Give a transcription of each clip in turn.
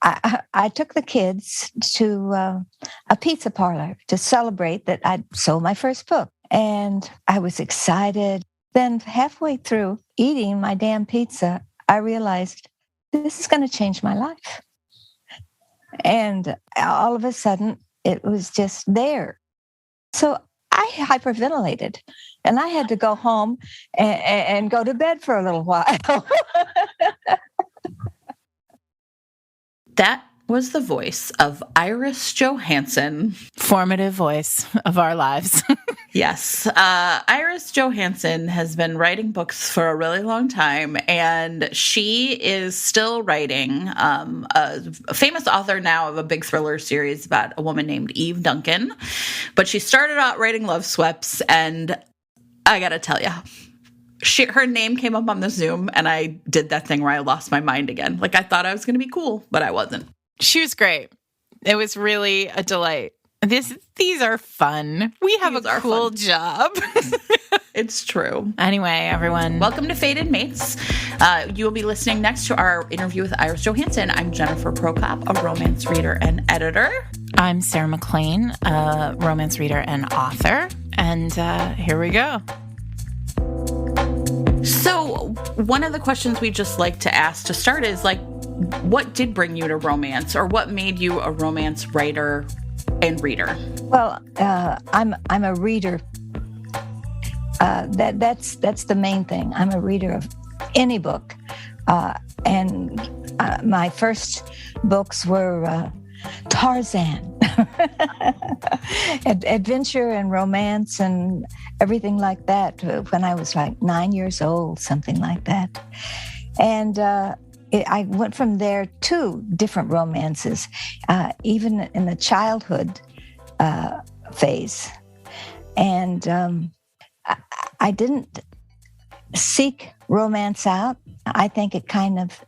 I took the kids to a pizza parlor to celebrate that I'd sold my first book. And I was excited. Then halfway through eating my damn pizza, I realized this is going to change my life. And all of a sudden, it was just there. So I hyperventilated, and I had to go home and go to bed for a little while. That was the voice of Iris Johansen. Formative voice of our lives. Yes. Iris Johansen has been writing books for a really long time, and she is still writing. A famous author now of a big thriller series about a woman named Eve Duncan. But she started out writing Loveswept, and I got to tell you, her name came up on the Zoom, and I did that thing where I lost my mind again. Like, I thought I was going to be cool, but I wasn't. She was great. It was really a delight. These are fun. We have a cool job. It's true. Anyway, everyone. Welcome to Fated Mates. You will be listening next to our interview with Iris Johansen. I'm Jennifer Prokop, a romance reader and editor. I'm Sarah McLean, a romance reader and author. And here we go. So one of the questions we just like to ask to start is, like, what did bring you to romance, or what made you a romance writer and reader? Well, I'm a reader. That's the main thing. I'm a reader of any book, and my first books were Tarzan, adventure and romance and everything like that. When I was like 9 years old, something like that, and I went from there to different romances, even in the childhood phase. And I didn't seek romance out. I think it kind of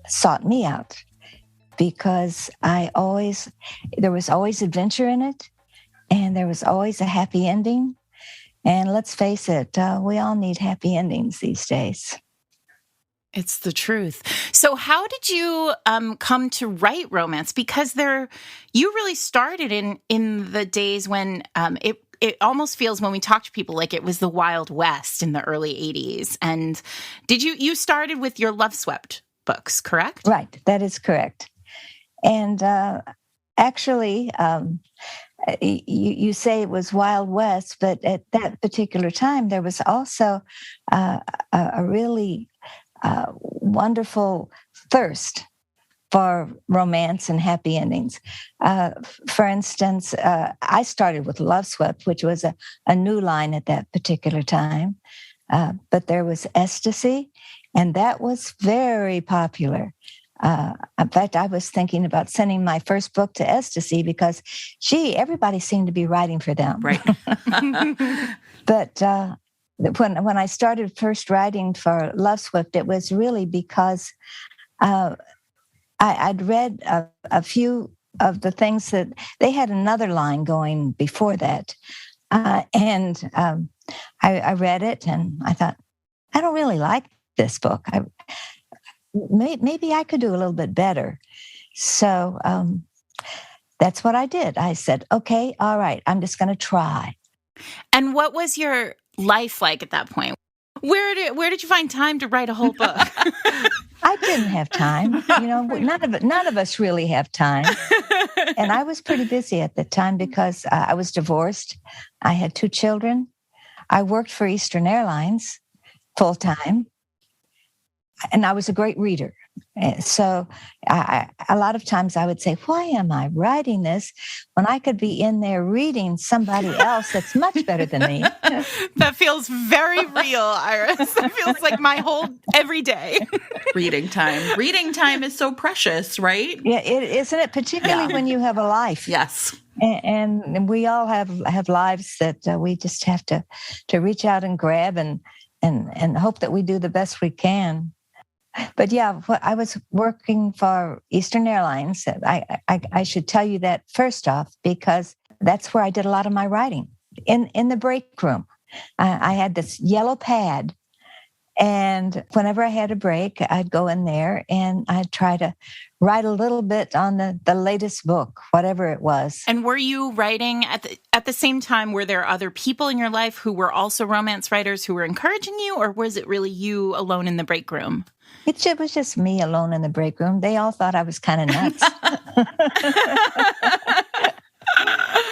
sought me out, because there was always adventure in it, and there was always a happy ending. And let's face it, we all need happy endings these days. It's the truth. So how did you come to write romance? Because you really started in the days when it almost feels, when we talk to people, like it was the Wild West in the early 80s. And you started with your Loveswept books, correct? Right, that is correct. And actually, you say it was Wild West, but at that particular time, there was also a really wonderful thirst for romance and happy endings. For instance, I started with Loveswept, which was a new line at that particular time. But there was Ecstasy, and that was very popular. In fact, I was thinking about sending my first book to Ecstasy because, everybody seemed to be writing for them. Right. But when I started first writing for Loveswept, it was really because I'd read a few of the things that they had another line going before that. And I read it, and I thought, I don't really like this book. Maybe I could do a little bit better. So that's what I did. I said, okay, all right, I'm just going to try. And what was your life like at that point? Where did you find time to write a whole book? I didn't have time. None of us really have time. And I was pretty busy at the time because I was divorced. I had 2 children. I worked for Eastern Airlines full time. And I was a great reader. So a lot of times I would say, why am I writing this when I could be in there reading somebody else that's much better than me? That feels very real, Iris. That feels like my whole every day. Reading time. Reading time is so precious, right? Yeah, isn't it? Particularly when you have a life. Yes. And we all have lives that we just have to reach out and grab and hope that we do the best we can. But yeah, I was working for Eastern Airlines. I should tell you that first off, because that's where I did a lot of my writing, in the break room. I had this yellow pad, And whenever I had a break, I'd go in there and I'd try to write a little bit on the latest book, whatever it was. And were you writing at the same time? Were there other people in your life who were also romance writers who were encouraging you, or was it really you alone in the break room? It was just me alone in the break room. They all thought I was kind of nuts.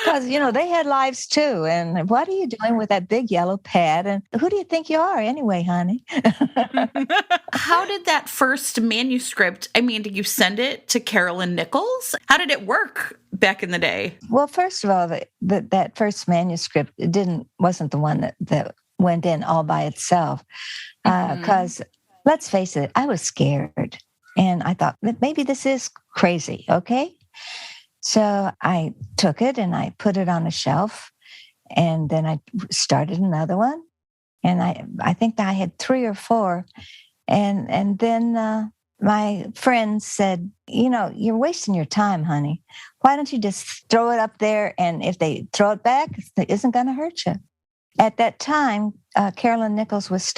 Because, they had lives too. And what are you doing with that big yellow pad? And who do you think you are anyway, honey? How did that first manuscript, did you send it to Carolyn Nichols? How did it work back in the day? Well, first of all, that first manuscript wasn't the one that went in all by itself. Because let's face it, I was scared. And I thought, maybe this is crazy, okay? So I took it and I put it on a shelf, and then I started another one. And I think I had 3 or 4. And then my friend said, you're wasting your time, honey. Why don't you just throw it up there? And if they throw it back, it isn't going to hurt you. At that time, Carolyn Nichols was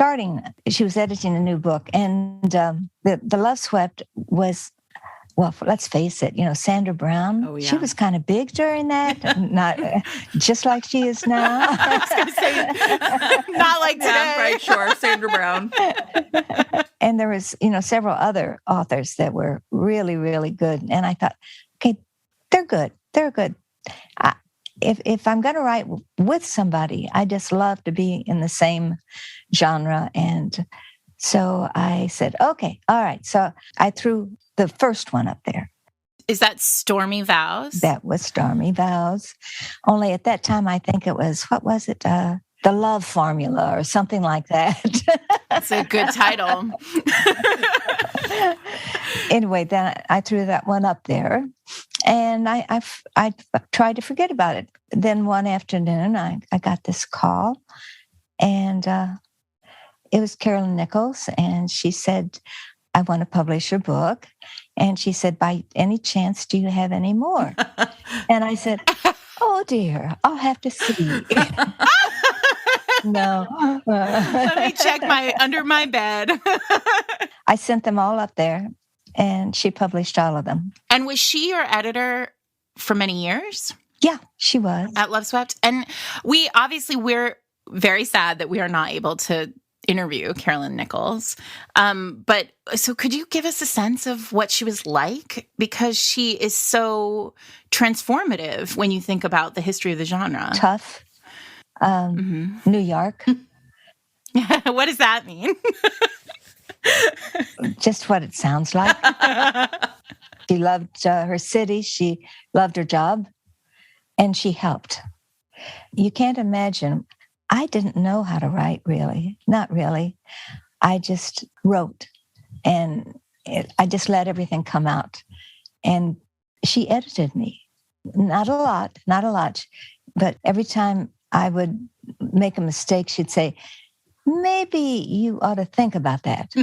she was editing a new book. And the Loveswept was, well, let's face it, Sandra Brown, oh, yeah. She was kind of big during that, not just like she is now. I was going to say, not like today. Yeah, right, sure, Sandra Brown. And there was, several other authors that were really, really good. And I thought, okay, they're good. They're good. If I'm going to write with somebody, I just love to be in the same genre. And so I said, okay, all right. So I threw the first one up there. Is that Stormy Vows? That was Stormy Vows. Only at that time, I think it was, what was it? The Love Formula or something like that. That's a good title. Anyway, then I threw that one up there, and I tried to forget about it. Then one afternoon, I got this call, and it was Carolyn Nichols, and she said, I want to publish your book. And she said, by any chance, do you have any more? And I said, oh, dear, I'll have to see. No. Let me check under my bed. I sent them all up there, and she published all of them. And was she your editor for many years? Yeah, she was. At Loveswept? And we're very sad that we are not able to interview Carolyn Nichols. But so could you give us a sense of what she was like? Because she is so transformative when you think about the history of the genre. Tough. New York. What does that mean? Just what it sounds like. She loved her city. She loved her job. And she helped. You can't imagine. I didn't know how to write, really. Not really. I just wrote. And I just let everything come out. And she edited me. Not a lot. But every time I would make a mistake, she'd say, maybe you ought to think about that.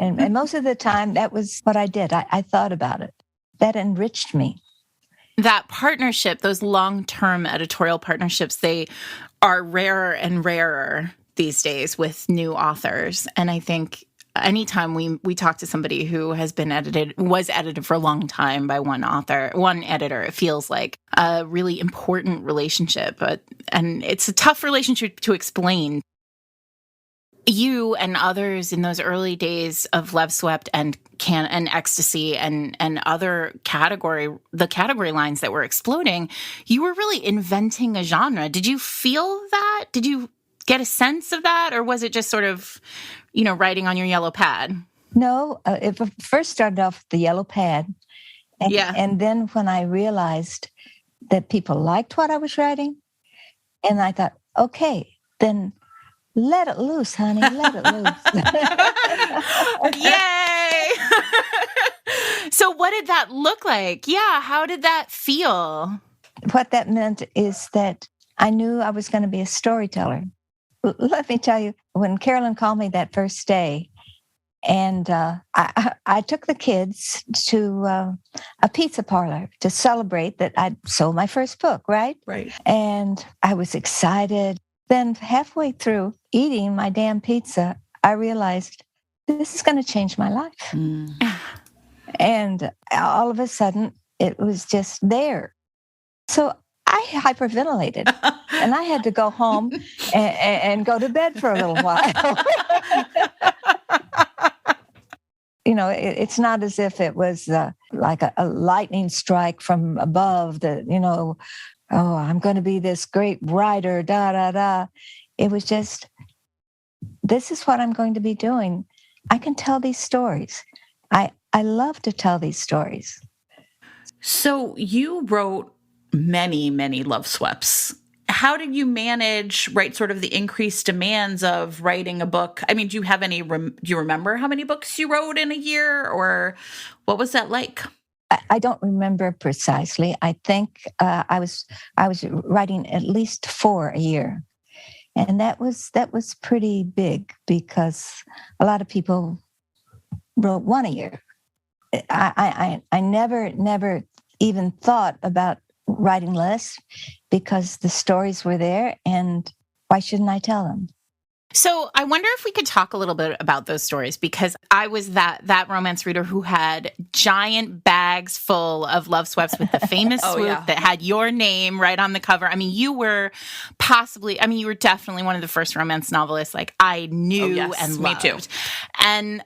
and most of the time, that was what I did. I thought about it. That enriched me. That partnership, those long-term editorial partnerships, they are rarer and rarer these days with new authors. And I think anytime we talk to somebody who was edited for a long time by one editor, it feels like a really important relationship. And it's a tough relationship to explain. You and others in those early days of Loveswept and Ecstasy and other the category lines that were exploding, you were really inventing a genre. Did you feel that? Did you get a sense of that? Or was it just sort of, writing on your yellow pad? No, it first started off with the yellow pad. And then when I realized that people liked what I was writing, and I thought, okay, then let it loose, honey. Let it loose. Yay! So what did that look like? Yeah, how did that feel? What that meant is that I knew I was going to be a storyteller. Let me tell you, when Carolyn called me that first day, and I took the kids to a pizza parlor to celebrate that I'd sold my first book, right? Right. And I was excited. Then halfway through eating my damn pizza, I realized this is going to change my life. Mm. And all of a sudden, it was just there. So I hyperventilated and I had to go home and go to bed for a little while. It's not as if it was like a lightning strike from above that, oh, I'm going to be this great writer, da, da, da. It was just, this is what I'm going to be doing. I can tell these stories. I love to tell these stories. So you wrote many, many Loveswepts. How did you manage, right, sort of the increased demands of writing a book? I mean, do you have any, do you remember how many books you wrote in a year, or what was that like? I don't remember precisely. I think I was writing at least 4 a year. And that was pretty big because a lot of people wrote 1 a year. I never even thought about writing less because the stories were there, and why shouldn't I tell them? So I wonder if we could talk a little bit about those stories, because I was that romance reader who had giant bags full of Loveswepts with the famous swoop that had your name right on the cover. I mean, you were definitely one of the first romance novelists like I knew and loved. Me too. And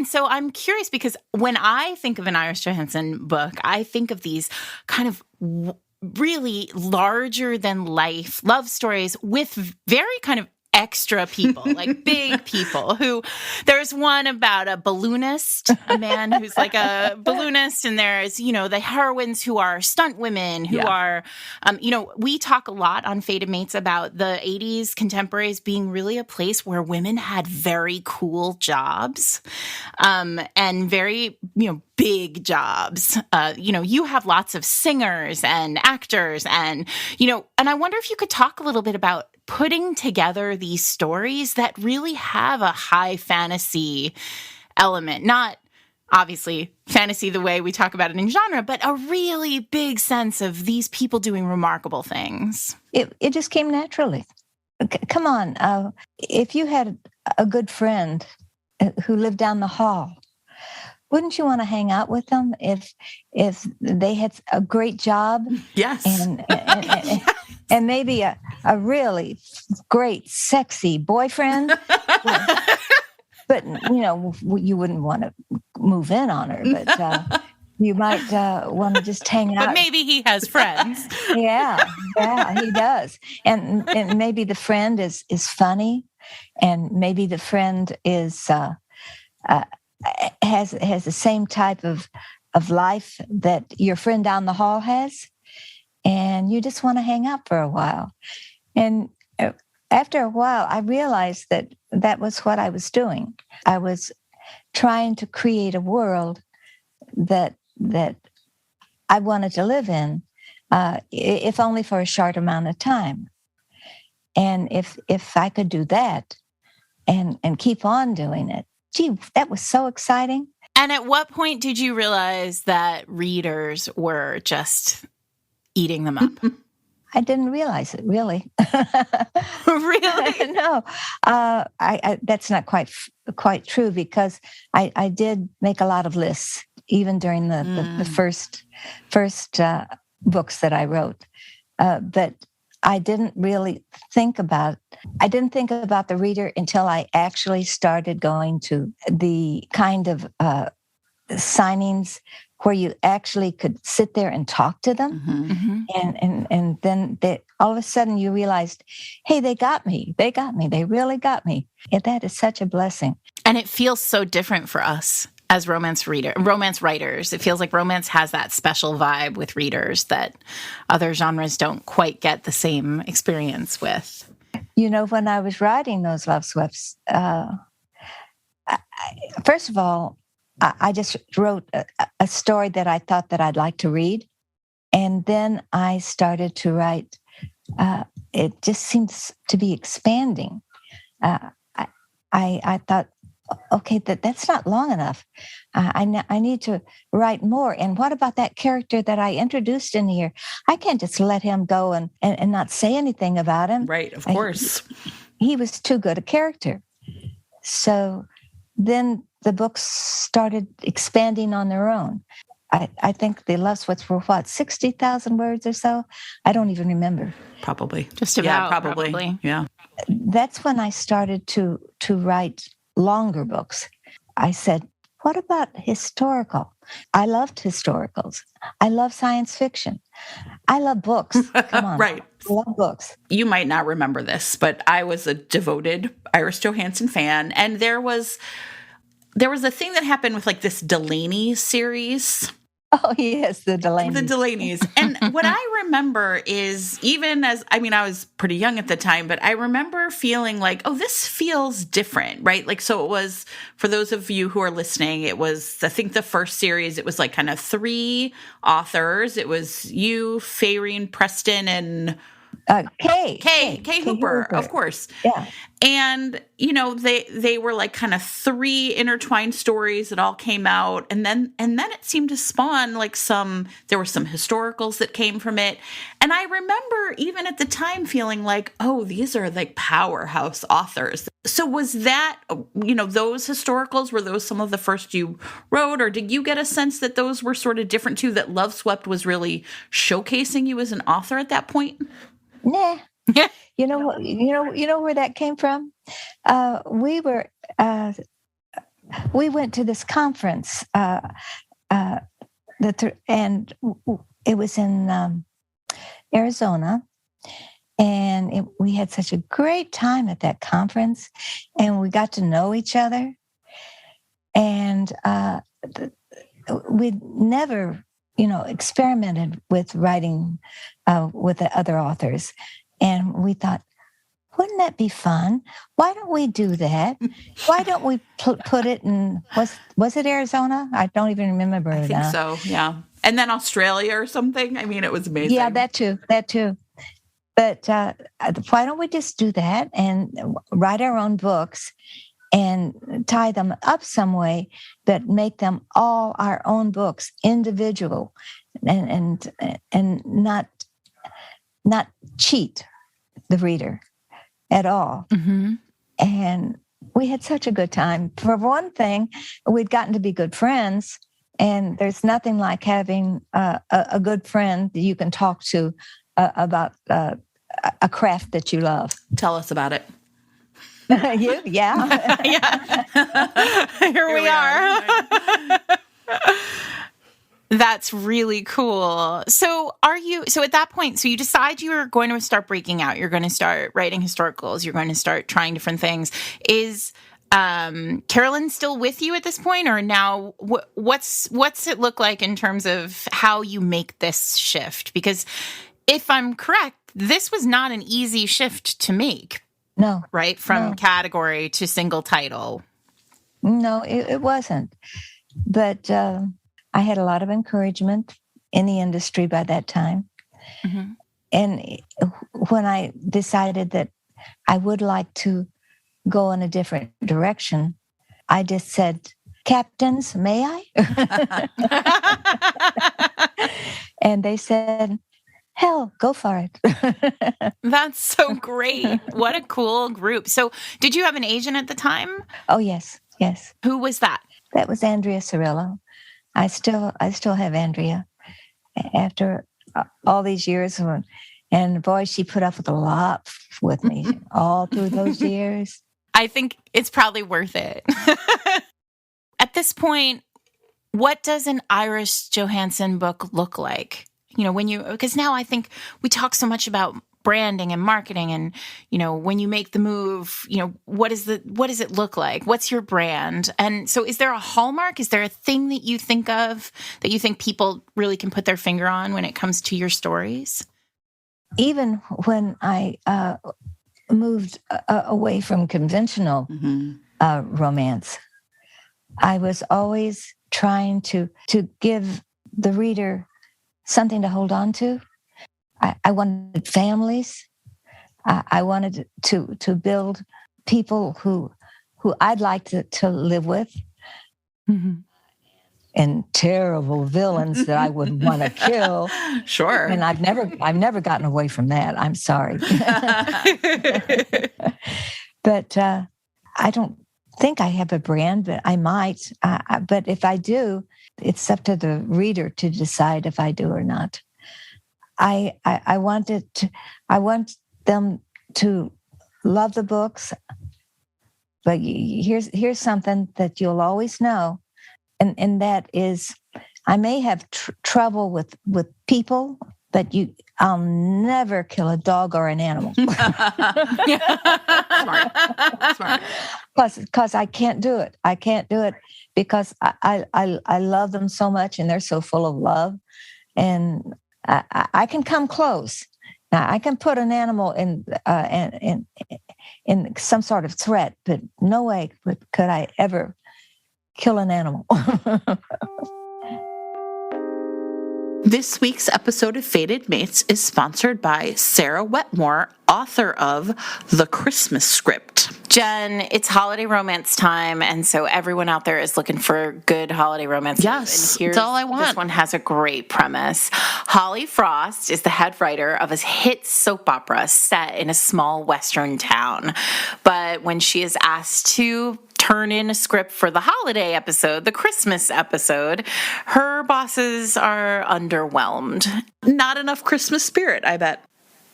so I'm curious, because when I think of an Iris Johansen book, I think of these kind of really larger than life love stories with very kind of extra people, like big people who, there's one about a balloonist, a man who's like a balloonist, and there's, the heroines who are stunt women who are, we talk a lot on Fated Mates about the 80s contemporaries being really a place where women had very cool jobs, and very, big jobs. You have lots of singers and actors and I wonder if you could talk a little bit about putting together these stories that really have a high fantasy element, not obviously fantasy the way we talk about it in genre, but a really big sense of these people doing remarkable things. It just came naturally. Come on. If you had a good friend who lived down the hall, wouldn't you want to hang out with them if they had a great job? Yes. And maybe a really great, sexy boyfriend. But, you wouldn't want to move in on her, but you might want to just hang out. But maybe he has friends. Yeah, he does. And maybe the friend is funny, and maybe the friend is has the same type of life that your friend down the hall has. And you just want to hang out for a while. And after a while, I realized that was what I was doing. I was trying to create a world that I wanted to live in, if only for a short amount of time. And if I could do that and keep on doing it, gee, that was so exciting. And at what point did you realize that readers were just eating them up? I didn't realize it, really. Really? No, I that's not quite true, because I did make a lot of lists, even during the first books that I wrote. But I didn't really think about the reader until I actually started going to the kind of signings where you actually could sit there and talk to them. Mm-hmm. And then all of a sudden you realized, hey, they got me. They really got me. And that is such a blessing. And it feels so different for us as romance writers. It feels like romance has that special vibe with readers that other genres don't quite get the same experience with. When I was writing those Loveswepts, first of all, I just wrote a story that I thought that I'd like to read. And then I started to write. It just seems to be expanding. I thought, okay, that's not long enough. I need to write more. And what about that character that I introduced in here? I can't just let him go and not say anything about him. Right, of course. He was too good a character. So then the books started expanding on their own. I think the Loveswept were 60,000 words or so? I don't even remember. Probably. Just about. Yeah, probably. Yeah. That's when I started to write longer books. I said, what about historical? I loved historicals. I love science fiction. I love books. Come on. Right. I love books. You might not remember this, but I was a devoted Iris Johansen fan. And there was a thing that happened with like this Delaney series. Oh, yes, the Delaney. The Delaneys. And what I remember is, even as, I was pretty young at the time, but I remember feeling like, oh, this feels different, right? Like, so it was, for those of you who are listening, it was, I think the first series, it was like kind of 3 authors. It was you, Fayreen Preston, and Kay Hooper, of course. Yeah. And, they were like kind of 3 intertwined stories that all came out. And then it seemed to spawn like there were some historicals that came from it. And I remember even at the time feeling like, oh, these are like powerhouse authors. So was that, those historicals, were those some of the first you wrote? Or did you get a sense that those were sort of different too, that Loveswept was really showcasing you as an author at that point? Nah. You know where that came from? We went to this conference, and it was in Arizona, and we had such a great time at that conference, and we got to know each other, and we'd never, experimented with writing with the other authors. And we thought, wouldn't that be fun? Why don't we do that? Why don't we put it in, was it Arizona? I don't even remember. I think so, yeah. And then Australia or something. It was amazing. Yeah, that too. But why don't we just do that and write our own books and tie them up some way that make them all our own books, individual, and not cheat the reader at all. Mm-hmm. And we had such a good time. For one thing, we'd gotten to be good friends, and there's nothing like having a good friend that you can talk to about a craft that you love. Tell us about it. You? Yeah. Yeah. Here we are. That's really cool. So at that point, so you decide you're going to start breaking out. You're going to start writing historicals. You're going to start trying different things. Is Carolyn still with you at this point? Or now what's it look like in terms of how you make this shift? Because if I'm correct, this was not an easy shift to make. No. Right? From category to single title. No, it wasn't. But I had a lot of encouragement in the industry by that time. Mm-hmm. And when I decided that I would like to go in a different direction, I just said, "Captains, may I?" And they said, "Hell, go for it." That's so great. What a cool group. So did you have an agent at the time? Oh, yes. Who was that? That was Andrea Cirillo. I still have Andrea after all these years. And boy, she put up with a lot with me all through those years. I think it's probably worth it. At this point, what does an Iris Johansen book look like? Because now I think we talk so much about branding and marketing and, when you make the move, what does it look like? What's your brand? And so is there a hallmark? Is there a thing that you think of that you think people really can put their finger on when it comes to your stories? Even when I moved away from conventional romance, I was always trying to give the reader something to hold on to. I wanted families. I wanted to build people who I'd like to live with, and terrible villains that I would want to kill. Sure. And I've never gotten away from that. I'm sorry. But I think I have a brand, but I might. But if I do, it's up to the reader to decide if I do or not. I want them to love the books, but here's something that you'll always know, and that is, I may have trouble with people, but I'll never kill a dog or an animal. Smart. Because I can't do it. I can't do it because I love them so much, and they're so full of love, and I can come close. Now I can put an animal in some sort of threat, but no way could I ever kill an animal. This week's episode of Fated Mates is sponsored by Sarah Wetmore, author of The Christmas Script. Jen, it's holiday romance time, and so everyone out there is looking for good holiday romance. Yes, that's all I want. This one has a great premise. Holly Frost is the head writer of a hit soap opera set in a small Western town. But when she is asked to turn in a script for the holiday episode, the Christmas episode, her bosses are underwhelmed. Not enough Christmas spirit, I bet.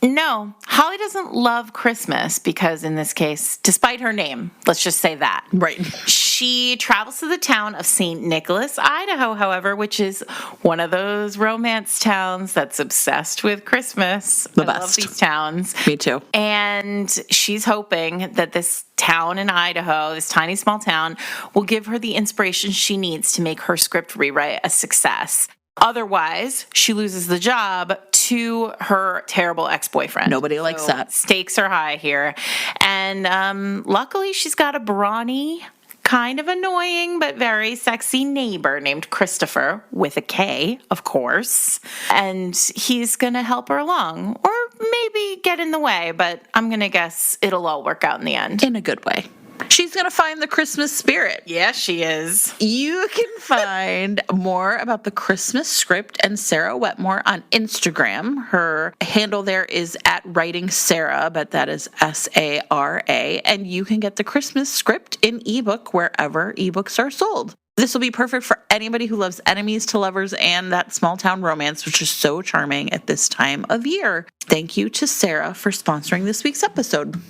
No, Holly doesn't love Christmas because in this case, despite her name, let's just say that. Right. She travels to the town of St. Nicholas, Idaho, however, which is one of those romance towns that's obsessed with Christmas. The I best. love these towns. Me too. And she's hoping that this town in Idaho, this tiny small town, will give her the inspiration she needs to make her script rewrite a success. Otherwise, she loses the job to her terrible ex-boyfriend. Nobody likes that. Stakes are high here. And luckily, she's got a brawny, kind of annoying, but very sexy neighbor named Christopher, with a K, of course. And he's going to help her along, or maybe get in the way, but I'm going to guess it'll all work out in the end. In a good way. She's going to find the Christmas spirit. Yes, she is. You can find more about the Christmas Script and Sarah Wetmore on Instagram. Her handle there is @WritingSarah, but that is Sara. And you can get the Christmas Script in ebook wherever ebooks are sold. This will be perfect for anybody who loves enemies to lovers and that small town romance, which is so charming at this time of year. Thank you to Sarah for sponsoring this week's episode.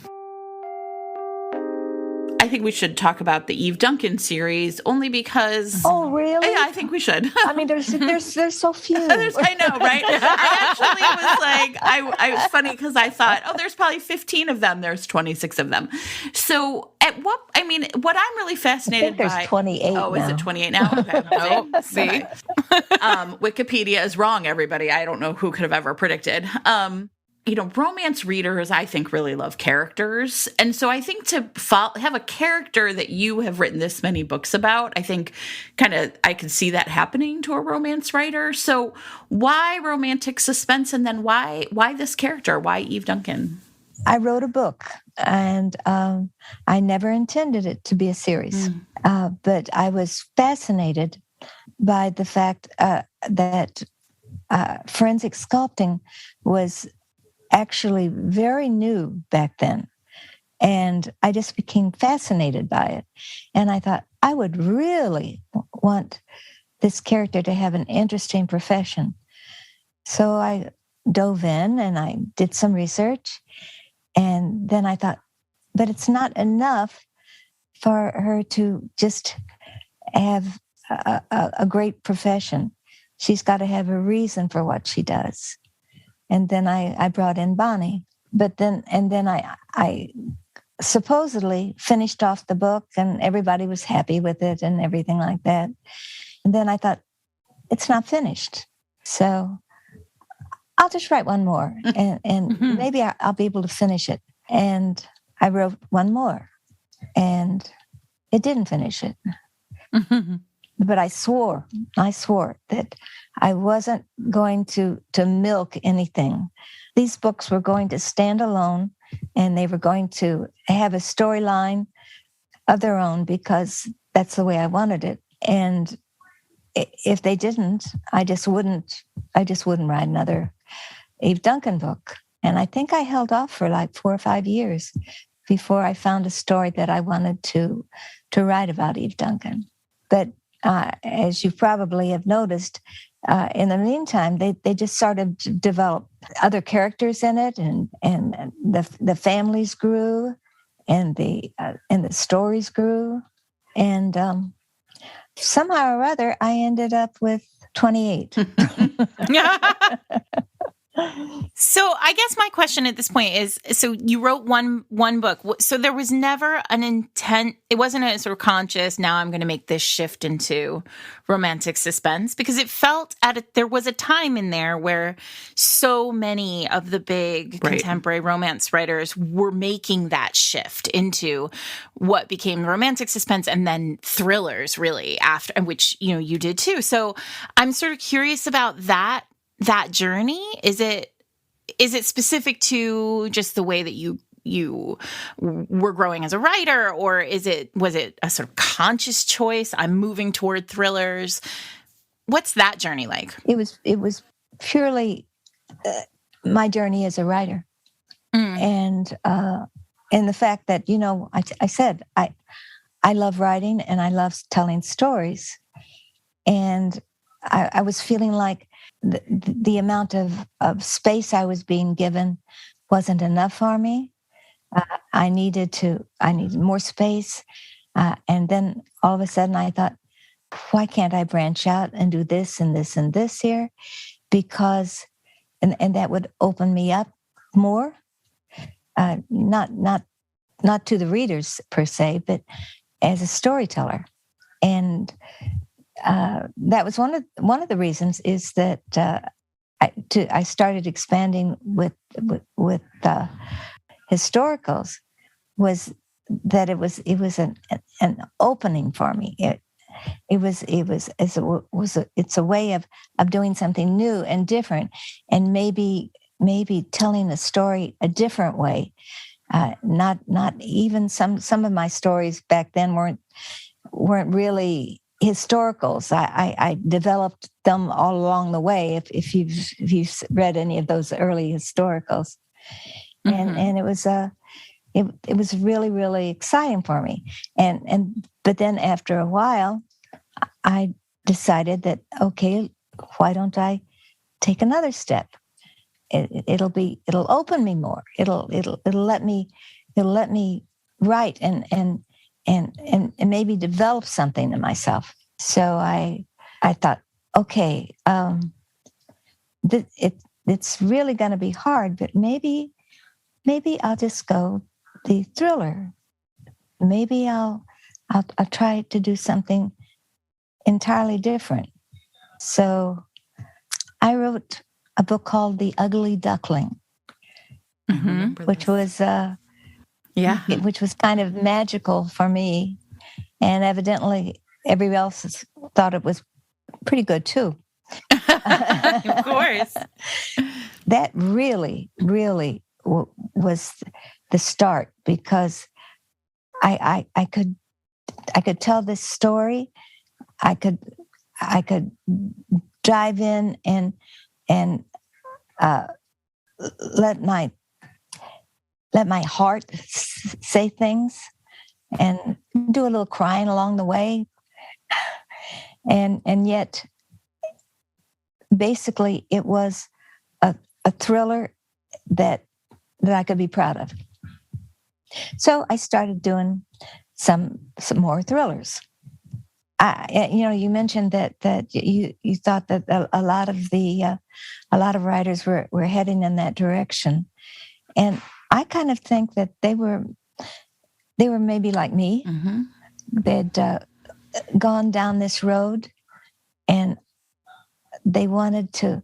I think we should talk about the Eve Duncan series only because... Oh, really? Yeah, I think we should. I mean, there's so few. I know, right? I actually was like, I was funny because I thought, there's probably 15 of them. There's 26 of them. So what I'm really fascinated by... there's 28 now. Is it 28 now? Okay. See? Wikipedia is wrong, everybody. I don't know who could have ever predicted. Romance readers, I think, really love characters. And so I think to have a character that you have written this many books about, I think I could see that happening to a romance writer. So why romantic suspense? And then why this character? Why Eve Duncan? I wrote a book, and I never intended it to be a series. But I was fascinated by the fact that forensic sculpting was actually very new back then. And I just became fascinated by it. And I thought, I would really want this character to have an interesting profession. So I dove in and I did some research. And then I thought, but it's not enough for her to just have a great profession. She's got to have a reason for what she does. And then I brought in Bonnie. And then I supposedly finished off the book and everybody was happy with it and everything like that. And then I thought, it's not finished. So I'll just write one more and maybe I'll be able to finish it. And I wrote one more and it didn't finish it. But I swore that I wasn't going to milk anything. These books were going to stand alone and they were going to have a storyline of their own because that's the way I wanted it. And if they didn't, I just wouldn't write another Eve Duncan book. And I think I held off for like 4 or 5 years before I found a story that I wanted to write about Eve Duncan. But as you probably have noticed, in the meantime, they just started to develop other characters in it, and the families grew, and the stories grew, and somehow or other, I ended up with 28. So I guess my question at this point is, so you wrote one book. So there was never an intent. It wasn't a sort of conscious, now I'm going to make this shift into romantic suspense, because it felt there was a time in there where so many of the big contemporary romance writers were making that shift into what became romantic suspense and then thrillers, really, after, which, you did too. So I'm sort of curious about that journey. Is it specific to just the way that you were growing as a writer, or was it a sort of conscious choice? I'm moving toward thrillers. What's that journey like? It was purely my journey as a writer, and the fact that I said I love writing and I love telling stories, and I was feeling like the amount of space I was being given wasn't enough for me. I needed more space. And then all of a sudden I thought, why can't I branch out and do this and this and this here? Because, and that would open me up more, not to the readers per se, but as a storyteller. And that was one of the reasons is that I started expanding with historicals, was that it was an opening for me. It's a way of doing something new and different, and maybe telling a story a different way. Not even some of my stories back then weren't really historicals. I developed them all along the way. If you've read any of those early historicals, and it was it was really, really exciting for me. But then after a while, I decided that, okay, why don't I take another step? It'll open me more. It'll let me write and maybe develop something in myself. So I thought, okay, it's really going to be hard, but maybe I'll just go the thriller. Maybe I'll try to do something entirely different. So I wrote a book called The Ugly Duckling, which was which was kind of magical for me, and evidently everybody else thought it was pretty good too. Of course. That really, really was the start, because I could tell this story. I could dive in and let my heart say things, and do a little crying along the way, and yet basically it was a thriller that I could be proud of. So I started doing some more thrillers. You mentioned that you thought that a lot of writers were heading in that direction, and I kind of think that they were maybe like me. They'd gone down this road, and they wanted to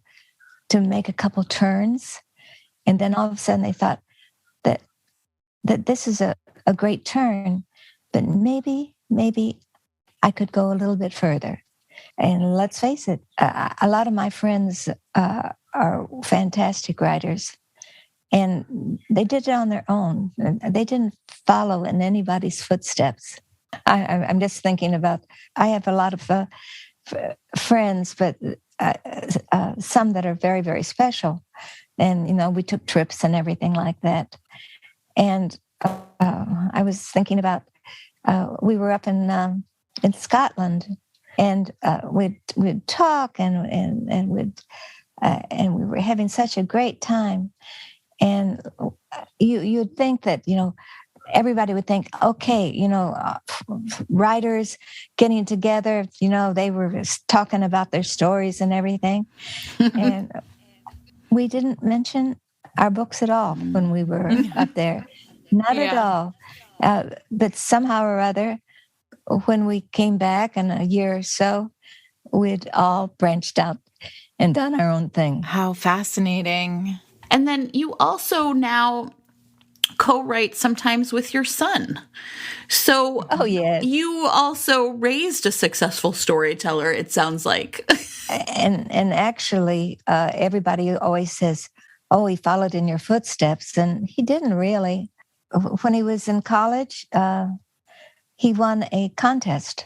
make a couple turns, and then all of a sudden they thought that this is a great turn, but maybe I could go a little bit further. And let's face it, a lot of my friends are fantastic writers, and they did it on their own. They didn't follow in anybody's footsteps. I'm just thinking about, I have a lot of friends, but some that are very, very special. And, we took trips and everything like that. And I was thinking about, we were up in Scotland, and we'd talk, and we were having such a great time. And you'd think that, everybody would think, okay, writers getting together, they were talking about their stories and everything. And we didn't mention our books at all when we were up there. Not at all. But somehow or other, when we came back in a year or so, we'd all branched out and done our own thing. How fascinating. And then you also now co-write sometimes with your son. So yes. You also raised a successful storyteller, it sounds like. And actually, everybody always says, oh, he followed in your footsteps. And he didn't really. When he was in college, he won a contest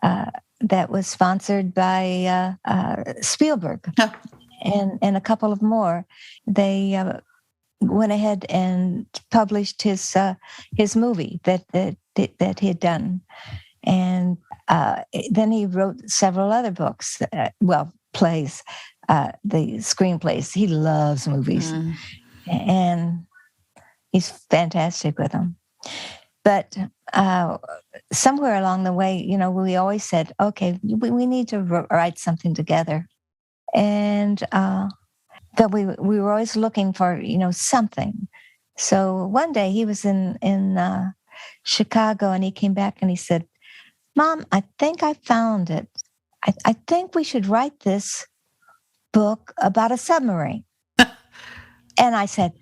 that was sponsored by Spielberg and a couple of more. They went ahead and published his movie that he had done, and then he wrote several other books. Plays, the screenplays. He loves movies, and he's fantastic with them. But somewhere along the way, we always said, okay, we need to write something together. And but we were always looking for, something. So one day he was in Chicago, and he came back and he said, Mom, I think I found it. I think we should write this book about a submarine. And I said,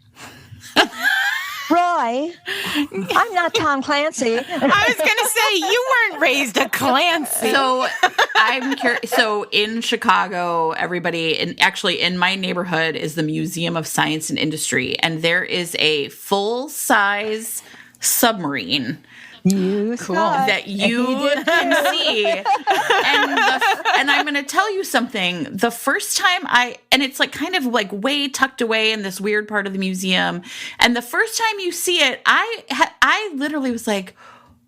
Roy, I'm not Tom Clancy. I was going to say, you weren't raised a Clancy. So I'm curious. So in Chicago, actually in my neighborhood is the Museum of Science and Industry. And there is a full-size submarine that you can see. And I'm going to tell you something. The first time and it's like kind of like way tucked away in this weird part of the museum. And the first time you see it, I literally was like,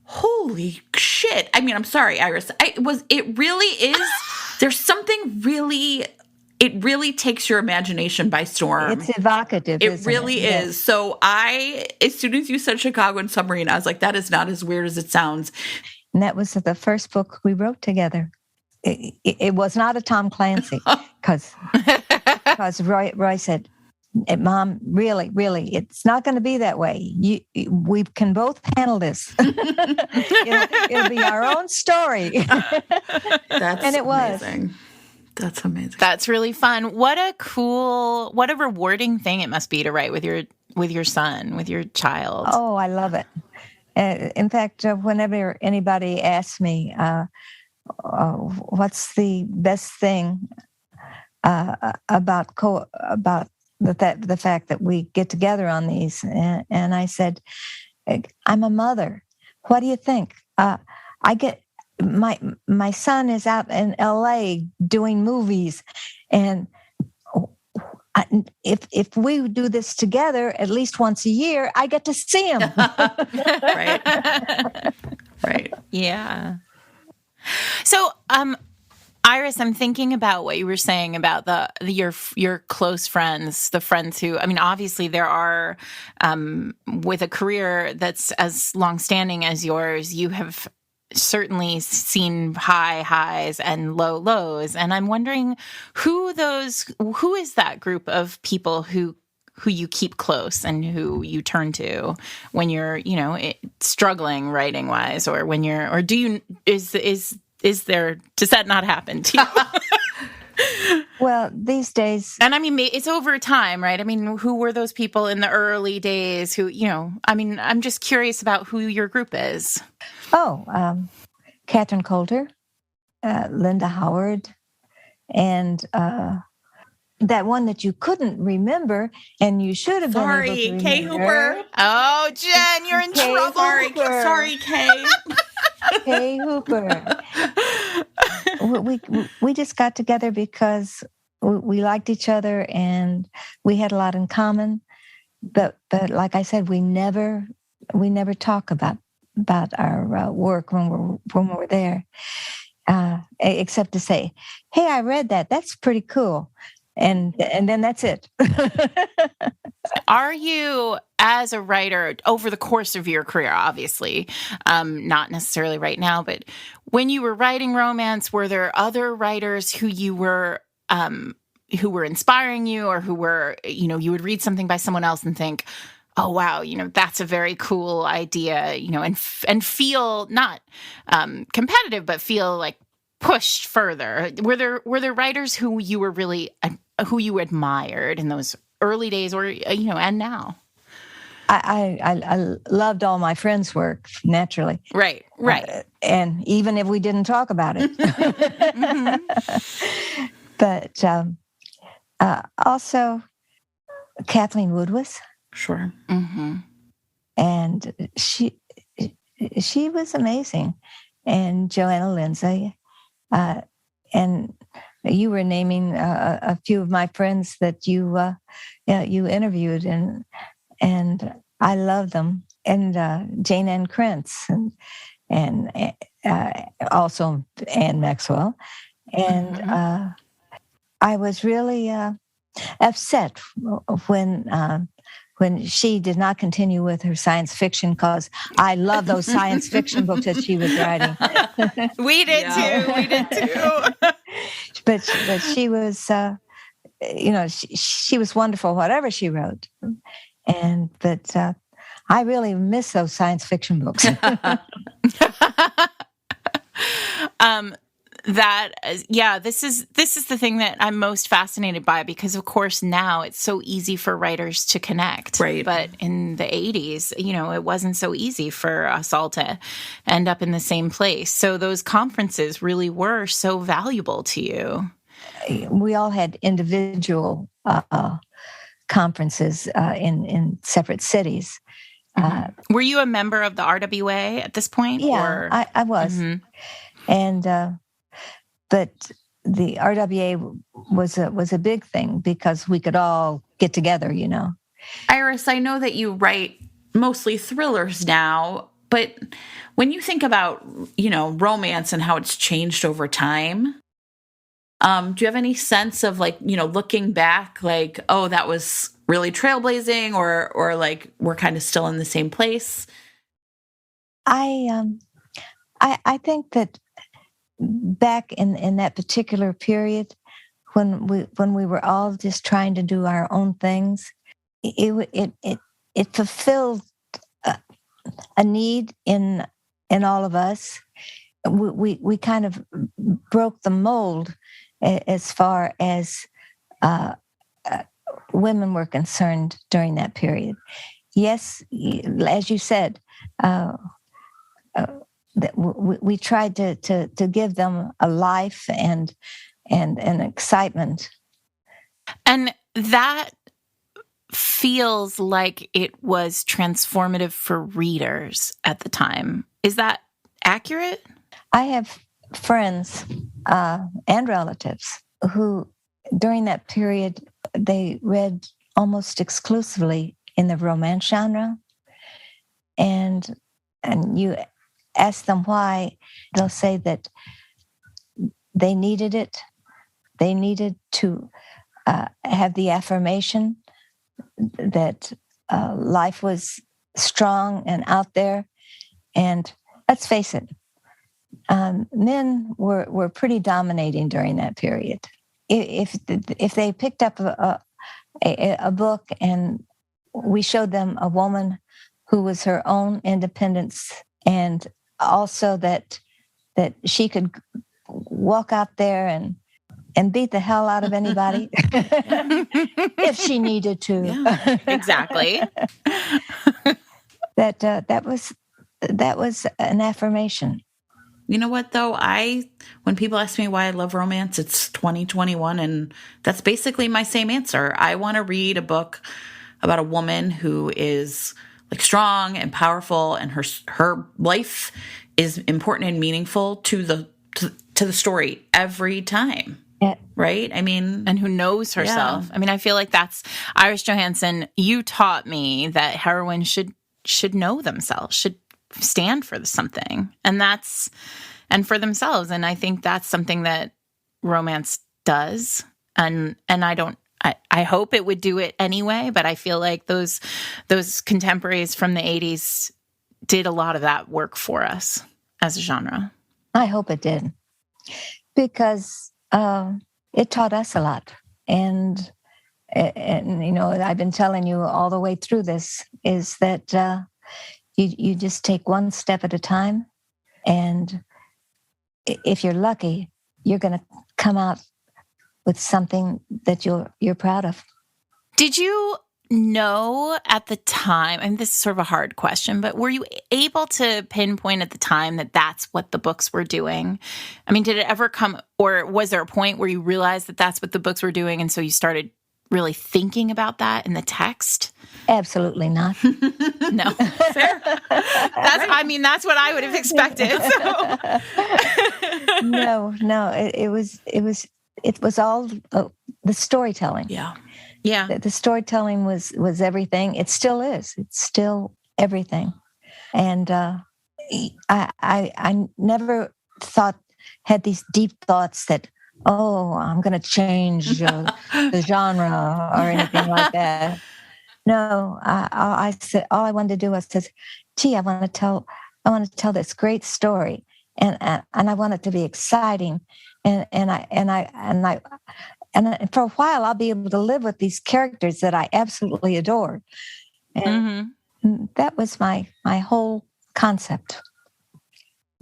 holy shit. I mean, I'm sorry, Iris. It really is. There's something really. It really takes your imagination by storm. It's evocative. It really is. Yes. So as soon as you said Chicago and submarine, I was like, that is not as weird as it sounds. And that was the first book we wrote together. It was not a Tom Clancy because Roy said, Mom, really, it's not going to be that way. We can both handle this. It'll be our own story. And it was. Amazing. That's amazing. That's really fun. What a rewarding thing it must be to write with your son, with your child. Oh, I love it. In fact, whenever anybody asks me, what's the best thing about the fact that we get together on these, and I said, I'm a mother. What do you think? I get. My son is out in LA doing movies, and if we do this together at least once a year, I get to see him. Right. Yeah. So, Iris, I'm thinking about what you were saying about your close friends, the friends who, I mean, obviously there are, with a career that's as longstanding as yours, you have certainly seen high highs and low lows. And I'm wondering who is that group of people who you keep close and who you turn to when you're, struggling writing wise, or when does that not happen to you? Well, these days. And I mean, it's over time, right? I mean, who were those people in the early days who, I'm just curious about who your group is. Oh, Catherine Coulter, Linda Howard, and that one that you couldn't remember and you should have been able to remember. Kay Hooper. Oh, Jen, you're in trouble. Sorry, Kay. Kay Hooper. We just got together because we liked each other and we had a lot in common. But like I said, we never we never talk about our work when we're there, except to say, "Hey, I read that. That's pretty cool," and then that's it. Are you, as a writer, over the course of your career, obviously, not necessarily right now, but when you were writing romance, were there other writers who were inspiring you, or who were, you would read something by someone else and think, oh, wow, that's a very cool idea, and feel not competitive, but feel like pushed further? Were there writers who you were really, who you admired in those early days, or, and now? I loved all my friends' work, naturally. Right. And even if we didn't talk about it. Mm-hmm. But also Kathleen Woodward. Sure. Mm-hmm. And she was amazing. And Joanna Lindsay. And you were naming a few of my friends that you interviewed, and I love them. And Jane Ann Krentz, and also Anne Maxwell. And Mm-hmm. I was really upset when she did not continue with her science fiction, because I love those science fiction books that she was writing. We did too. But she was, she was wonderful, whatever she wrote. But I really miss those science fiction books. This is the thing that I'm most fascinated by, because of course now it's so easy for writers to connect. Right. But in the 80s, it wasn't so easy for us all to end up in the same place. So those conferences really were so valuable to you. We all had individual conferences in separate cities. Were you a member of the RWA at this point? Yeah, I was. Mm-hmm. And but the RWA was a big thing, because we could all get together, Iris, I know that you write mostly thrillers now, but when you think about, romance and how it's changed over time, do you have any sense of, like, looking back, like, oh, that was really trailblazing, or like we're kind of still in the same place? I think that back in that particular period, when we were all just trying to do our own things, it fulfilled a need in all of us. We kind of broke the mold as far as women were concerned during that period. Yes, as you said, we tried to give them a life and an excitement. And that feels like it was transformative for readers at the time. Is that accurate? I have friends and relatives who, during that period, they read almost exclusively in the romance genre. And you ask them why, they'll say that they needed it. They needed to have the affirmation that life was strong and out there. And let's face it, men were pretty dominating during that period. If they picked up a book and we showed them a woman who was her own independence, and also that she could walk out there and beat the hell out of anybody if she needed to. Yeah, exactly. that was an affirmation. You know what, though? When people ask me why I love romance, it's 2021, and that's basically my same answer. I want to read a book about a woman who is, like, strong and powerful, and her life is important and meaningful to the story every time. Yeah. Right? I mean, and who knows herself. Yeah. I mean, I feel like that's Iris Johansen. You taught me that heroines should should know themselves, should stand for something, and for themselves. And I think that's something that romance does. And I hope it would do it anyway, but I feel like those contemporaries from the 80s did a lot of that work for us as a genre. I hope it did, because it taught us a lot. And I've been telling you all the way through this is that you just take one step at a time, and if you're lucky, you're going to come out with something that you're proud of. Did you know at the time, and this is sort of a hard question, but were you able to pinpoint at the time that that's what the books were doing? I mean, did it ever come, or was there a point where you realized that that's what the books were doing, and so you started really thinking about that in the text? Absolutely not. No. Fair. That's what I would have expected. So. No. It was all the storytelling. Yeah. The storytelling was everything. It still is. It's still everything. And I never had these deep thoughts that, I'm going to change the genre or anything like that. No, I said, all I wanted to do was say, gee, I want to tell this great story, and I want it to be exciting, and for a while I'll be able to live with these characters that I absolutely adore, and that was my whole concept.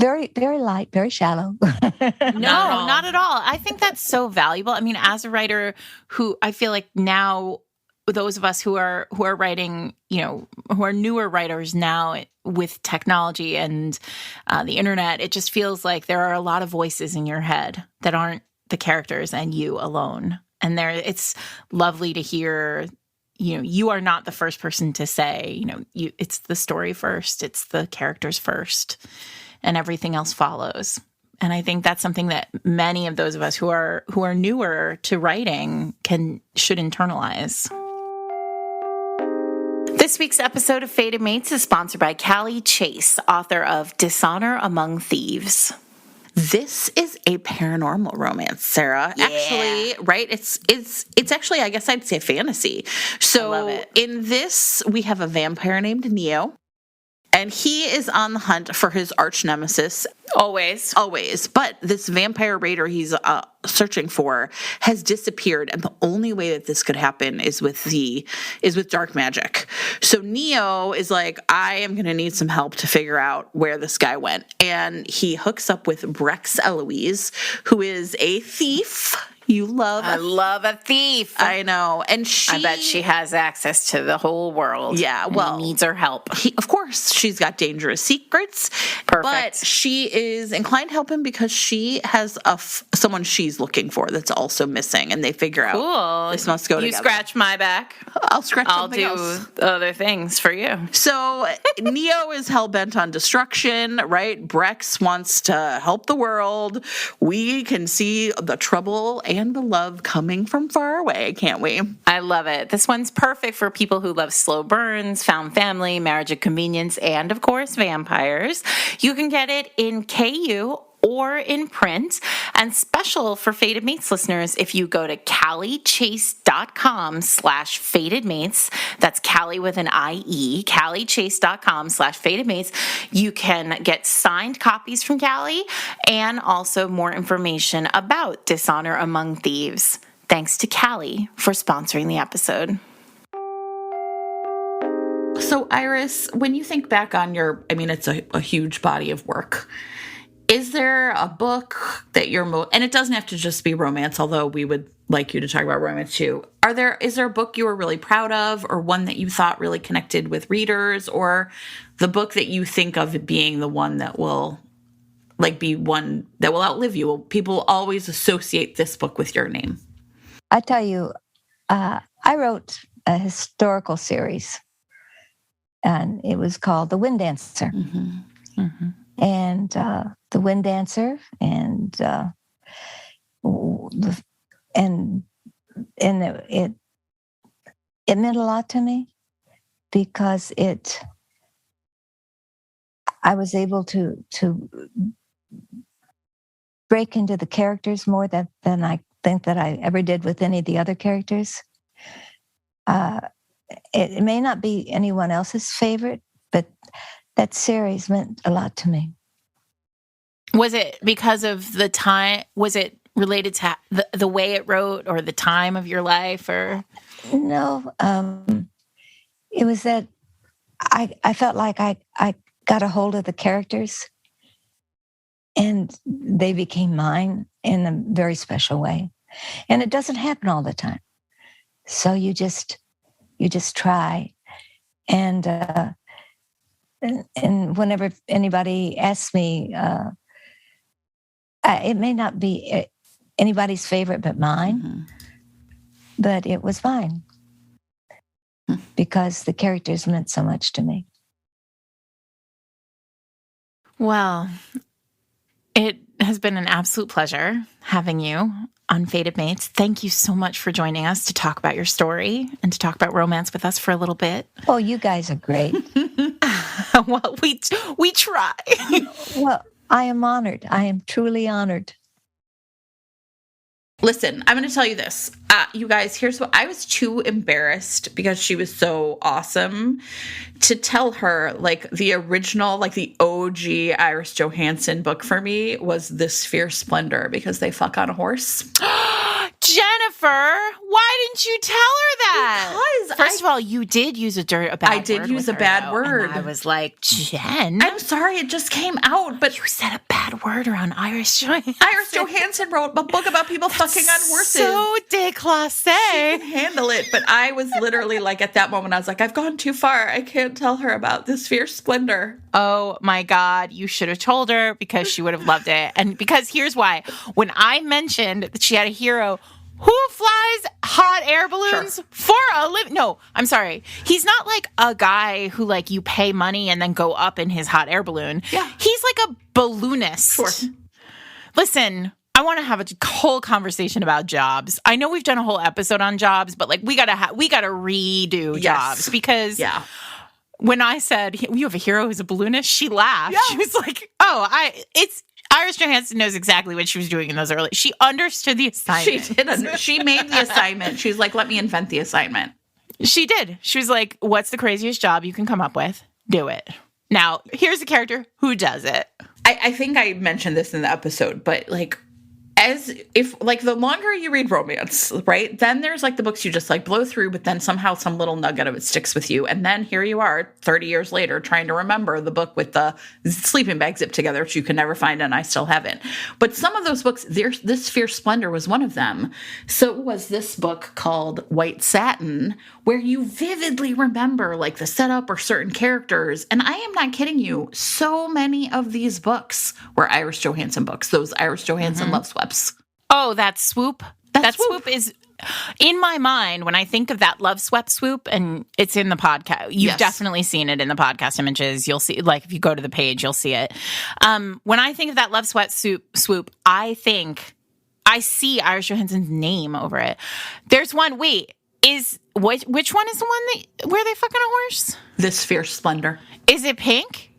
Very, very light, very shallow. No, not at all. I think that's so valuable. I mean, as a writer who I feel like now, those of us who are writing, who are newer writers now with technology and the internet, it just feels like there are a lot of voices in your head that aren't the characters and you alone. And it's lovely to hear, you are not the first person to say, it's the story first, it's the characters first, and everything else follows. And I think that's something that many of those of us who are newer to writing should internalize. This week's episode of Fated Mates is sponsored by Callie Chase, author of Dishonor Among Thieves. This is a paranormal romance, Sarah. Yeah. Actually, right? It's actually, I guess I'd say, fantasy. So I love it. In this, we have a vampire named Neo, and he is on the hunt for his arch nemesis. Always. But this vampire raider he's searching for has disappeared, and the only way that this could happen is with dark magic. So Neo is like, I am going to need some help to figure out where this guy went, and he hooks up with Brex Eloise, who is a thief. I love a thief. I know. And I bet she has access to the whole world. Yeah, well, he needs her help. Of course, she's got dangerous secrets. Perfect. But she is inclined to help him because she has someone she's looking for that's also missing, and they figure out this must go together. You scratch my back. I'll scratch something I'll else. do other things for you. So Neo is hell-bent on destruction, right? Brex wants to help the world. We can see the trouble and the love coming from far away, can't we? I love it. This one's perfect for people who love slow burns, found family, marriage of convenience, and of course, vampires. You can get it in KU or in print, and special for Fated Mates listeners, if you go to calliechase.com/fatedmates, that's Callie with an IE, calliechase.com/fatedmates, you can get signed copies from Callie and also more information about Dishonor Among Thieves. Thanks to Callie for sponsoring the episode. So Iris, when you think back on it's a huge body of work. Is there a book that you're and it doesn't have to just be romance, although we would like you to talk about romance too. Is there a book you were really proud of, or one that you thought really connected with readers, or the book that you think of being the one that will be one that will outlive you? People always associate this book with your name. I tell you, I wrote a historical series, and it was called The Wind Dancer. Mm-hmm. Mm-hmm. And The Wind Dancer, and it meant a lot to me because it I was able to break into the characters more than I think that I ever did with any of the other characters. It may not be anyone else's favorite, but that series meant a lot to me. Was it because of the time? Was it related to the way it wrote or the time of your life? Or no, it was that I felt like I got a hold of the characters and they became mine in a very special way. And it doesn't happen all the time. So you just try. And whenever anybody asks me, it may not be anybody's favorite but mine, but it was mine because the characters meant so much to me. Well, it has been an absolute pleasure having you on Fated Mates. Thank you so much for joining us to talk about your story and to talk about romance with us for a little bit. Oh, you guys are great. Well, we try. Well, I am honored. I am truly honored. Listen, I'm going to tell you this. You guys, here's what I was too embarrassed because she was so awesome to tell her, like, the original, like the OG Iris Johansen book for me was This Fierce Splendor because they fuck on a horse. Jennifer, why didn't you tell her that? Because first of all, you did use a bad word. I did use a bad word. And I was like, Jen, I'm sorry, it just came out, but you said a bad word around Iris Johansen. Iris Johansen wrote a book about people fucking on horses. So déclassé. She can handle it, but I was literally like, at that moment, I was like, I've gone too far. I can't tell her about This Fierce Splendor. Oh my God, you should have told her because she would have loved it. And because here's why. When I mentioned that she had a hero who flies hot air balloons for a living. No, I'm sorry. He's not like a guy who like you pay money and then go up in his hot air balloon. Yeah. He's like a balloonist. Sure. Listen, I want to have a whole conversation about jobs. I know we've done a whole episode on jobs, but like we gotta redo jobs because when I said you have a hero who's a balloonist, she laughed. Yeah. She was like, it's Iris Johansen knows exactly what she was doing in those early. She understood the assignment. She did. She made the assignment. She was like, let me invent the assignment. She did. She was like, what's the craziest job you can come up with? Do it. Now, here's a character who does it. I think I mentioned this in the episode, but like, as if like the longer you read romance, right, then there's like the books you just like blow through, but then somehow some little nugget of it sticks with you. And then here you are 30 years later trying to remember the book with the sleeping bag zipped together, which you can never find. And I still haven't. But some of those books, This Fierce Splendor was one of them. So it was this book called White Satin, where you vividly remember like the setup or certain characters. And I am not kidding you. So many of these books were Iris Johansen books, those Iris Johansen Loveswept. Oh, that swoop. That swoop is in my mind when I think of that Loveswept swoop, and it's in the podcast. You've definitely seen it in the podcast images. You'll see, like, if you go to the page, you'll see it. When I think of that Loveswept swoop, I see Iris Johansen's name over it. There's one. Wait, which one is the one where they fuck on a horse? This Fierce Splendor. Is it pink?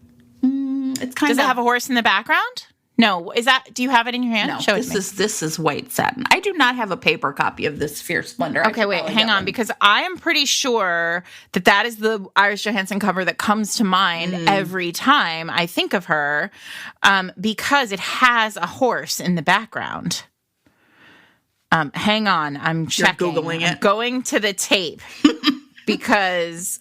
It's kind of. Does it have a horse in the background? No, do you have it in your hand? No, Show it to me. This is White Satin. I do not have a paper copy of This Fierce Splendor. Okay, wait, hang on, because I am pretty sure that is the Iris Johansen cover that comes to mind every time I think of her, because it has a horse in the background. Hang on, I'm checking. You're Googling it? I'm going to the tape because,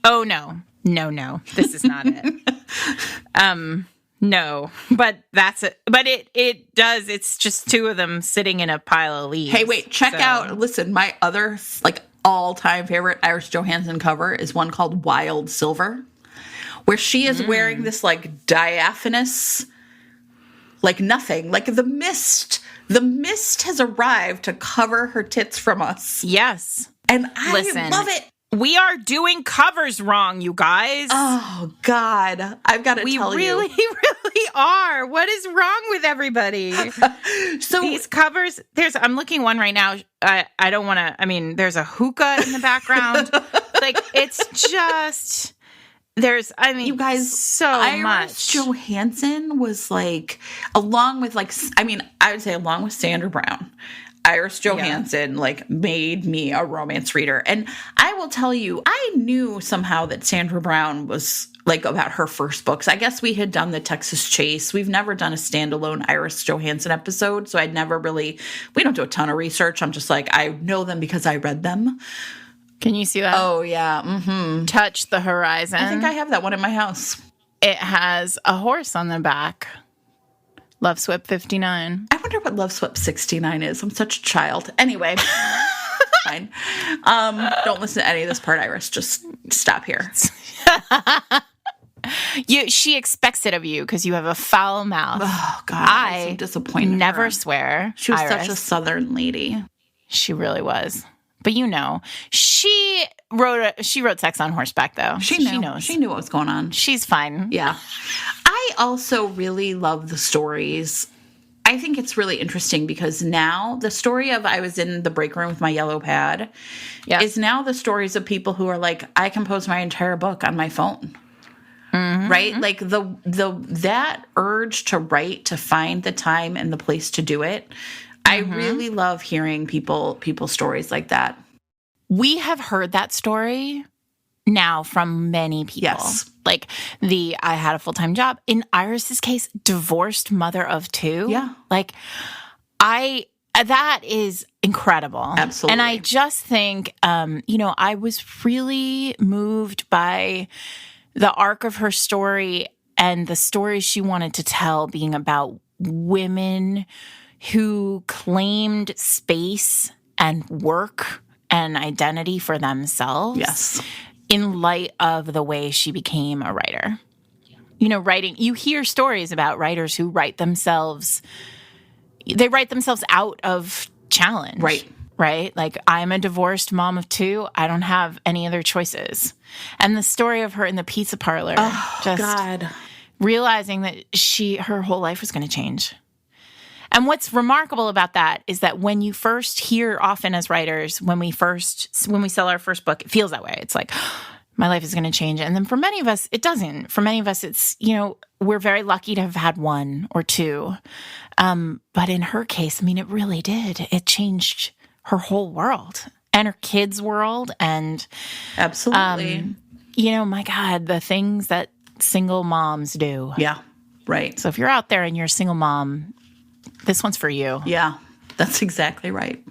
oh no, this is not it. No, but that's it. But it does. It's just two of them sitting in a pile of leaves. Hey, wait, check out. Listen, my other like all-time favorite Iris Johansen cover is one called Wild Silver, where she is wearing this like diaphanous, like nothing, like the mist. The mist has arrived to cover her tits from us. Yes, and I love it. We are doing covers wrong, you guys. Oh, God. I've got to tell you. We really are. What is wrong with everybody? So these covers, I'm looking one right now. I don't want to, there's a hookah in the background. Like, it's just, You guys, so Iris much. Johansen was like, along with I would say along with Sandra Brown, Iris Johansen made me a romance reader. And I will tell you, I knew somehow that Sandra Brown was about her first books. I guess we had done the Texas Chase. We've never done a standalone Iris Johansen episode, so we don't do a ton of research. I'm just I know them because I read them. Can you see that? Oh, yeah. Mm-hmm. Touch the Horizon. I think I have that one in my house. It has a horse on the back. Loveswept 59. I wonder what Loveswept 69 is. I'm such a child. Anyway. Fine. Don't listen to any of this part, Iris. Just stop here. She expects it of you because you have a foul mouth. Oh, God. I'm so disappointed. Never swear. She was Iris. such a Southern lady. She really was. But she wrote Sex on Horseback, though. She knows. She knew what was going on. She's fine. Yeah. I also really love the stories. I think it's really interesting because now the story of I was in the break room with my yellow pad is now the stories of people who are I composed my entire book on my phone. Mm-hmm. Right? That urge to write, to find the time and the place to do it. I really love hearing people's stories like that. We have heard that story now from many people. Yes. I had a full-time job. In Iris's case, divorced mother of 2. Yeah. That is incredible. Absolutely. And I just think, I was really moved by the arc of her story and the stories she wanted to tell being about women who claimed space and work and identity for themselves. Yes. In light of the way she became a writer. Writing, you hear stories about writers who write themselves out of challenge. Right? I'm a divorced mom of 2. I don't have any other choices. And the story of her in the pizza parlor, God, realizing that her whole life was going to change. And what's remarkable about that is that when you first hear, often as writers, when we sell our first book, it feels that way. It's my life is going to change. And then for many of us, it doesn't. For many of us, it's, we're very lucky to have had 1 or 2. But in her case, it really did. It changed her whole world and her kids' world. And absolutely, my God, the things that single moms do. Yeah. Right. So if you're out there and you're a single mom, this one's for you. Yeah, that's exactly right.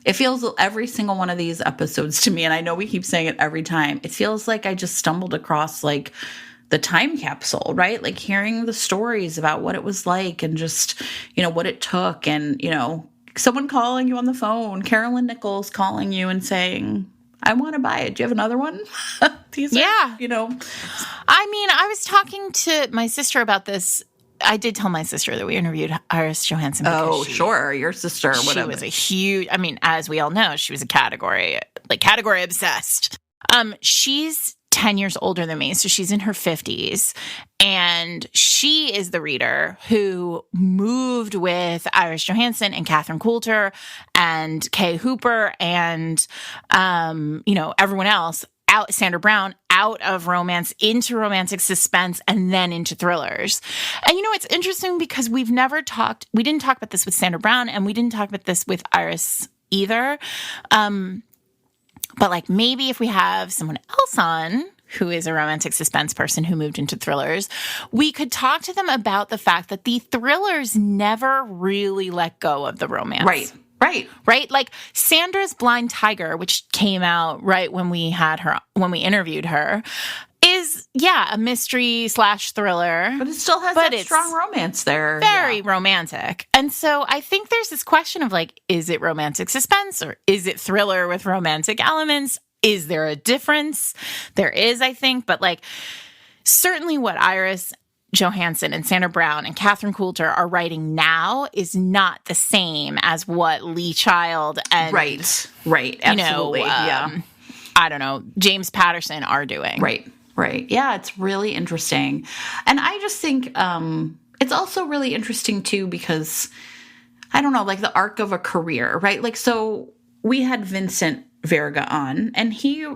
It feels every single one of these episodes to me, and I know we keep saying it every time, it feels like I just stumbled across the time capsule, right? Hearing the stories about what it was like and just, what it took and, someone calling you on the phone, Carolyn Nichols calling you and saying, I want to buy it. Do you have another one? Yeah. I was talking to my sister about this. I did tell my sister that we interviewed Iris Johansen. Oh, sure. Your sister. She was a huge, as we all know, she was a category obsessed. She's 10 years older than me, so she's in her 50s. And she is the reader who moved with Iris Johansen and Catherine Coulter and Kay Hooper and, everyone else, Sandra Brown, out of romance into romantic suspense and then into thrillers. And it's interesting because we didn't talk about this with Sandra Brown and we didn't talk about this with Iris either. But maybe if we have someone else on who is a romantic suspense person who moved into thrillers, we could talk to them about the fact that the thrillers never really let go of the romance. Right? Sandra's Blind Tiger, which came out right when we interviewed her, is, a mystery / thriller. But it still has that strong romance there. Very romantic. And so I think there's this question of is it romantic suspense or is it thriller with romantic elements? Is there a difference? There is, I think. But certainly what Iris Johansen and Sandra Brown and Catherine Coulter are writing now is not the same as what Lee Child and right, absolutely, I don't know, James Patterson are doing. Right. Yeah, it's really interesting, and I just think it's also really interesting too because I don't know, the arc of a career, right? So we had Vincent Verga on, and he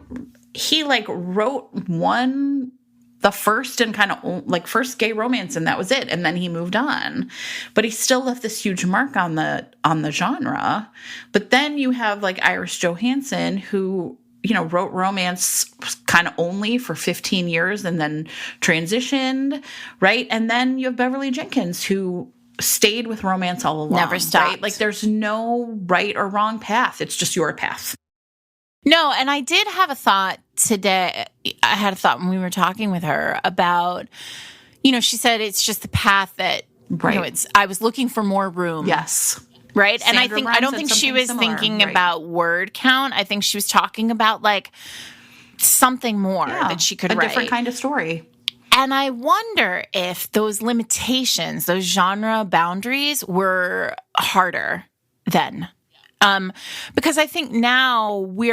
he like wrote the first and kind of like first gay romance, and that was it. And then he moved on, but he still left this huge mark on the genre. But then you have like Iris Johansen, who, you know, wrote romance kind of only for 15 years and then transitioned, right? And then you have Beverly Jenkins, who stayed with romance all along. Never stopped. Right? Like there's no right or wrong path. It's just your path. No, and I did have a thought today. I had a thought when we were talking with her about, you know, she said it's just the path that, right. You know, I was looking for more room. Yes. Right. Sandra And Brown I don't said think she something was similar. thinking Right. about word count. I think she was talking about like something more that she could write. A different kind of story. And I wonder if those limitations, those genre boundaries were harder then. Because I think now we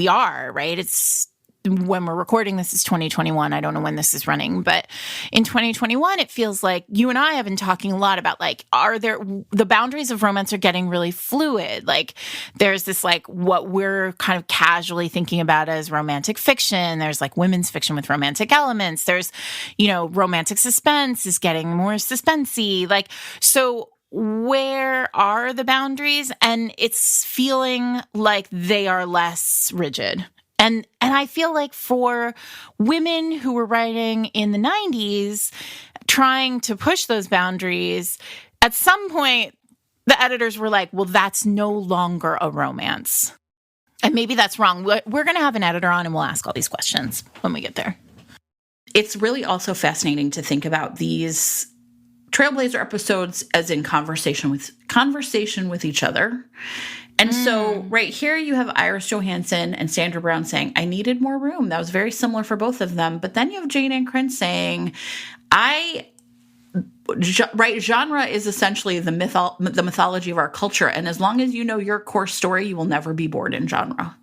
are, right? It's when we're recording this is 2021. I don't know when this is running, but in 2021, it feels like you and I have been talking a lot about like, the boundaries of romance are getting really fluid. Like there's this like what we're kind of casually thinking about as romantic fiction. There's like women's fiction with romantic elements. There's, you know, romantic suspense is getting more suspensey. Like, so where are the boundaries? And it's feeling like they are less rigid. And I feel like for women who were writing in the 90s, trying to push those boundaries, at some point, the editors were like, well, that's no longer a romance. And maybe that's wrong. We're going to have an editor on and we'll ask all these questions when we get there. It's really also fascinating to think about these Trailblazer episodes as in conversation with each other. And so right here you have Iris Johansen and Sandra Brown saying, I needed more room. That was very similar for both of them. But then you have Jane Ann Krentz saying, genre is essentially the mythology of our culture. And as long as you know your core story, you will never be bored in genre.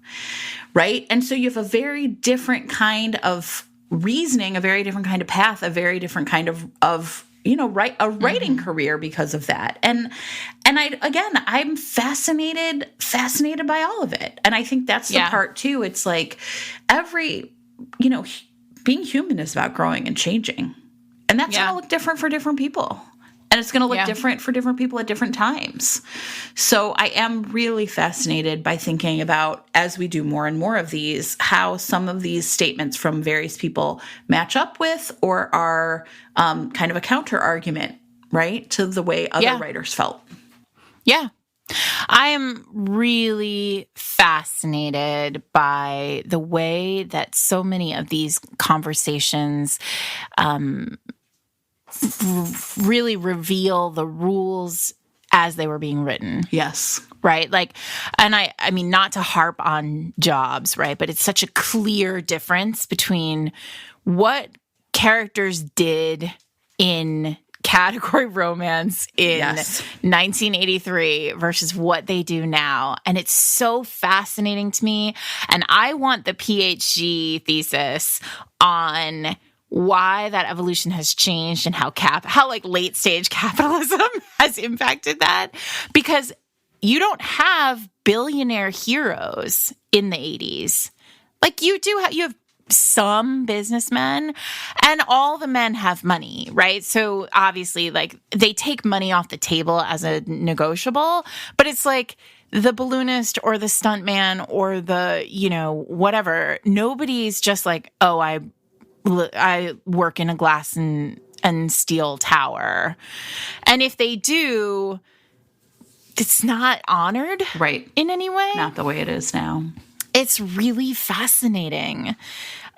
Right? And so you have a very different kind of reasoning, a very different kind of path, a very different kind of you know, a writing career because of that. And I'm fascinated by all of it. And I think that's the part too. It's like being human is about growing and changing. And that's going to look different for different people. And it's going to look different for different people at different times. So I am really fascinated by thinking about, as we do more and more of these, how some of these statements from various people match up with or are kind of a counter argument, right, to the way other writers felt. Yeah. I am really fascinated by the way that so many of these conversations really reveal the rules as they were being written. Yes. Right? Like, and I mean, not to harp on Jobs, right? But it's such a clear difference between what characters did in category romance in 1983 versus what they do now. And it's so fascinating to me. And I want the PhD thesis on why that evolution has changed and how like late stage capitalism has impacted that. Because you don't have billionaire heroes in the 80s. Like you have some businessmen and all the men have money, right? So obviously like they take money off the table as a negotiable, but it's like the balloonist or the stuntman or the, you know, whatever. Nobody's just like, oh, I work in a glass and steel tower. And if they do, it's not honored in any way. Not the way it is now. It's really fascinating.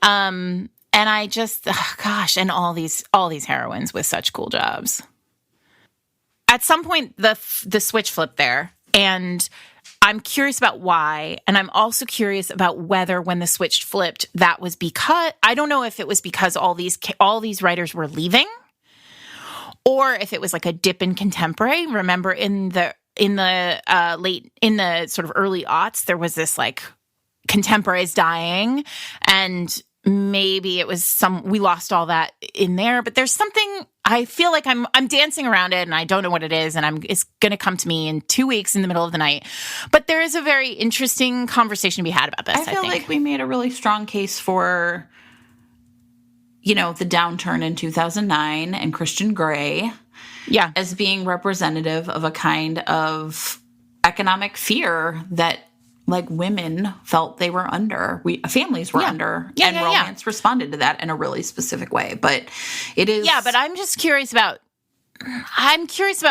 And I just, and all these heroines with such cool jobs. At some point, the switch flipped there, and I'm curious about why, and I'm also curious about whether when the switch flipped, that was because I don't know if it was because all these writers were leaving, or if it was like a dip in contemporary. Remember, in the sort of early aughts, there was this like contemporaries dying, and maybe it was we lost all that in there, but there's something I feel like I'm dancing around it and I don't know what it is, and it's going to come to me in 2 weeks in the middle of the night. But there is a very interesting conversation to be had about this. I feel like we made a really strong case for, the downturn in 2009 and Christian Grey, as being representative of a kind of economic fear that, like, women felt they were under, families were under, and romance responded to that in a really specific way. But it is... Yeah, but I'm just curious about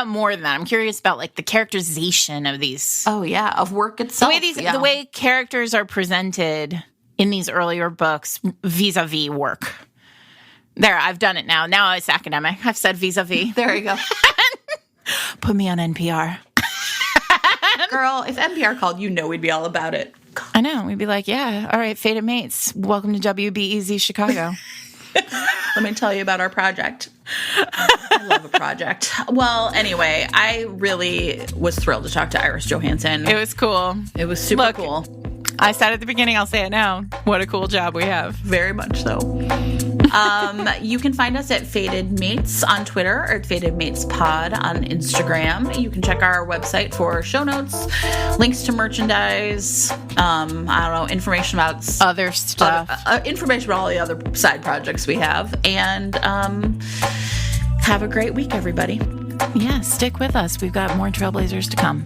more than that. I'm curious about, like, the characterization of these... Oh, yeah, of work itself. The way characters are presented in these earlier books vis-a-vis work. There, I've done it now. Now it's academic. I've said vis-a-vis. There you go. Put me on NPR. Girl, if NPR called, we'd be all about it. I know. We'd be like, yeah, all right, fated mates. Welcome to WBEZ Chicago. Let me tell you about our project. I love a project. Well, anyway, I really was thrilled to talk to Iris Johansen. It was cool. It was super cool. I said at the beginning, I'll say it now. What a cool job we have. Very much so. You can find us at Fated Mates on Twitter or at Fated Mates Pod on Instagram. You can check our website for show notes, links to merchandise, information about other stuff, information about all the other side projects we have. And have a great week, everybody. Yeah, stick with us. We've got more Trailblazers to come.